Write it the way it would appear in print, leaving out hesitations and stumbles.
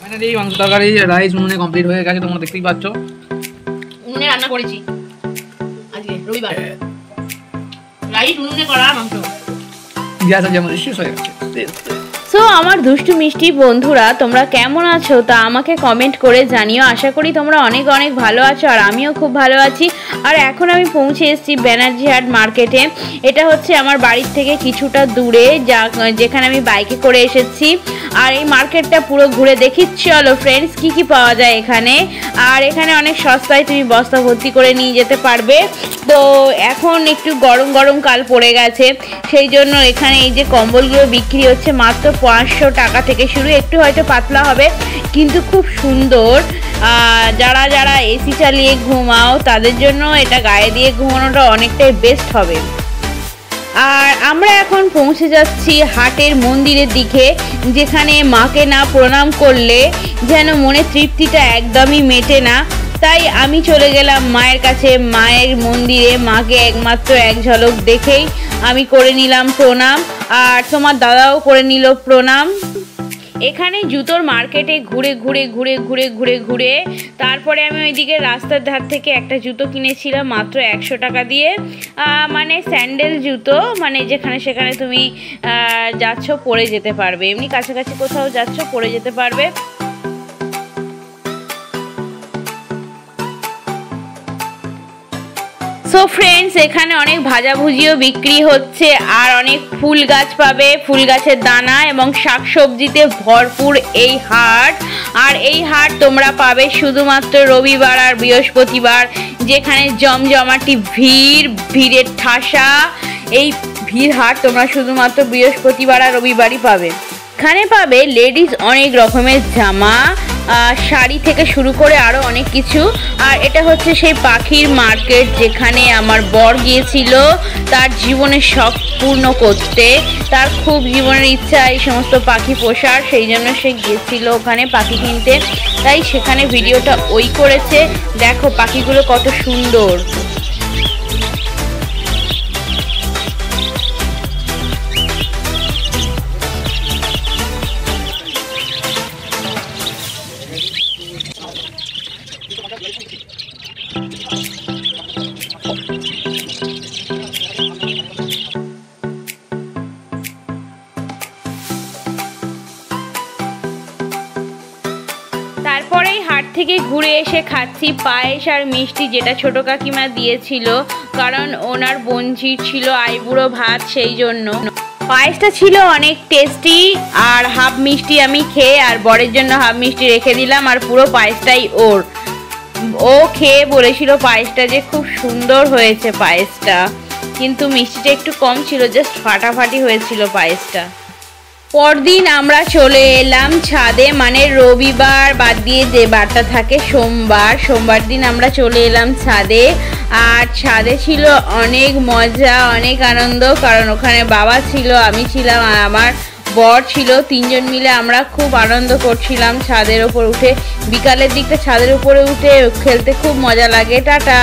Finally মাংস তরকারি rice উনুনে কমপ্লিট হয়ে গেছে, তোমরা দেখতেই পাচ্ছ। উনুনে রান্না করেছি আজকে রবিবার, রাইস উনুনে করা মাংস। গ্যাস যেমন শেষ হয়ে গেছে। সো আমার দুষ্টু মিষ্টি বন্ধুরা, তোমরা কেমন আছো তা আমাকে কমেন্ট করে জানিও। আশা করি তোমরা অনেক অনেক ভালো আছো, আর আমিও খুব ভালো আছি। আর এখন আমি পৌঁছে এসেছি ব্যানার্জি হাট মার্কেটে। এটা হচ্ছে আমার বাড়ির থেকে কিছুটা দূরে, যেখানে আমি বাইকে করে এসেছি। আর এই মার্কেটটা পুরো ঘুরে দেখি। চলো ফ্রেন্ডস, কি কি পাওয়া যায় এখানে। আর এখানে অনেক সস্তায় তুমি বস্তা ভর্তি করে নিয়ে যেতে পারবে। তো এখন একটু গরম গরম কাল পড়ে গেছে, সেই জন্য এখানে এই যে কম্বলগুলো বিক্রি হচ্ছে মাত্র 500 টাকা থেকে শুরু। একটু হয়তো পাতলা হবে কিন্তু খুব সুন্দর। যারা যারা এসি চালিয়ে ঘুমাও তাদের জন্য এটা গায়ে দিয়ে ঘুমানোটা অনেকটাই বেস্ট হবে। আর আমরা এখন পৌঁছে যাচ্ছি হাটের মন্দিরের দিকে, যেখানে মাকে না প্রণাম করলে যেন মনে তৃপ্তিটা একদমই মেটে না। তাই আমি চলে গেলাম মায়ের কাছে, মায়ের মন্দিরে। মাকে একমাত্র এক ঝলক দেখেই আমি করে নিলাম প্রণাম, আর তোমার দাদাও করে নিল প্রণাম। এখানে জুতোর মার্কেটে ঘুরে ঘুরে ঘুরে ঘুরে ঘুরে ঘুরে তারপরে আমি ওইদিকে রাস্তার ধার থেকে একটা জুতো কিনেছিলাম মাত্র 100 টাকা দিয়ে। মানে স্যান্ডেল জুতো, মানে যেখানে সেখানে তুমি যাচ্ছ পরে যেতে পারবে, এমনি কাছাকাছি কোথাও যাচ্ছ পরে যেতে পারবে। সো ফ্রেন্ডস, এখানে অনেক ভাজাভুজিও বিক্রি হচ্ছে, আর অনেক ফুল গাছ পাবে, ফুল গাছের দানা এবং শাকসবজিতে ভরপুর এই হাট। আর এই হাট তোমরা পাবে শুধুমাত্র রবিবার আর বৃহস্পতিবার, যেখানে জমজমাটি ভিড়ের ঠাসা। এই ভিড় হাট তোমরা শুধুমাত্র বৃহস্পতিবার আর রবিবারই পাবে। এখানে পাবে লেডিস অনেক রকমের জামা, শাড়ি থেকে শুরু করে আরও অনেক কিছু। আর এটা হচ্ছে সেই পাখির মার্কেট, যেখানে আমার বর গিয়েছিল তার জীবনের শখ পূর্ণ করতে। তার খুব জীবনের ইচ্ছা এই সমস্ত পাখি পোষার, সেই জন্য সে গিয়েছিল ওখানে পাখি কিনতে। তাই সেখানে ভিডিওটা ওই করেছে। দেখো পাখিগুলো কত সুন্দর। তারপরেই হাট থেকে ঘুরে এসে খাচ্ছি পায়েস আর মিষ্টি, যেটা ছোট কাকিমা দিয়েছিল, কারণ ওনার বোনঝির ছিল আইবুড়ো ভাত, সেই জন্য। পায়েসটা ছিল অনেক টেস্টি। আর হাফ মিষ্টি আমি খেয়ে আর বরের জন্য হাফ মিষ্টি রেখে দিলাম, আর পুরো পায়েসটাই ওর। ও খেয়ে বলেছিল পায়েসটা যে খুব সুন্দর হয়েছে পায়েসটা, কিন্তু মিষ্টিটা একটু কম ছিল, জাস্ট ফাটাফাটি হয়েছিল পায়েসটা। পরদিন আমরা চলে এলাম ছাদে, মানে রবিবার বাদ দিয়ে যে বারটা থাকে সোমবার দিন আমরা চলে এলাম ছাদে। আর ছাদে ছিল অনেক মজা, অনেক আনন্দ, কারণ ওখানে বাবা ছিল, আমি ছিলাম আর আমার বর ছিল। 3 জন মিলে আমরা খুব আনন্দ করছিলাম ছাদের ওপর উঠে। বিকালের দিকটা ছাদের উপরে উঠে খেলতে খুব মজা লাগে। টাটা।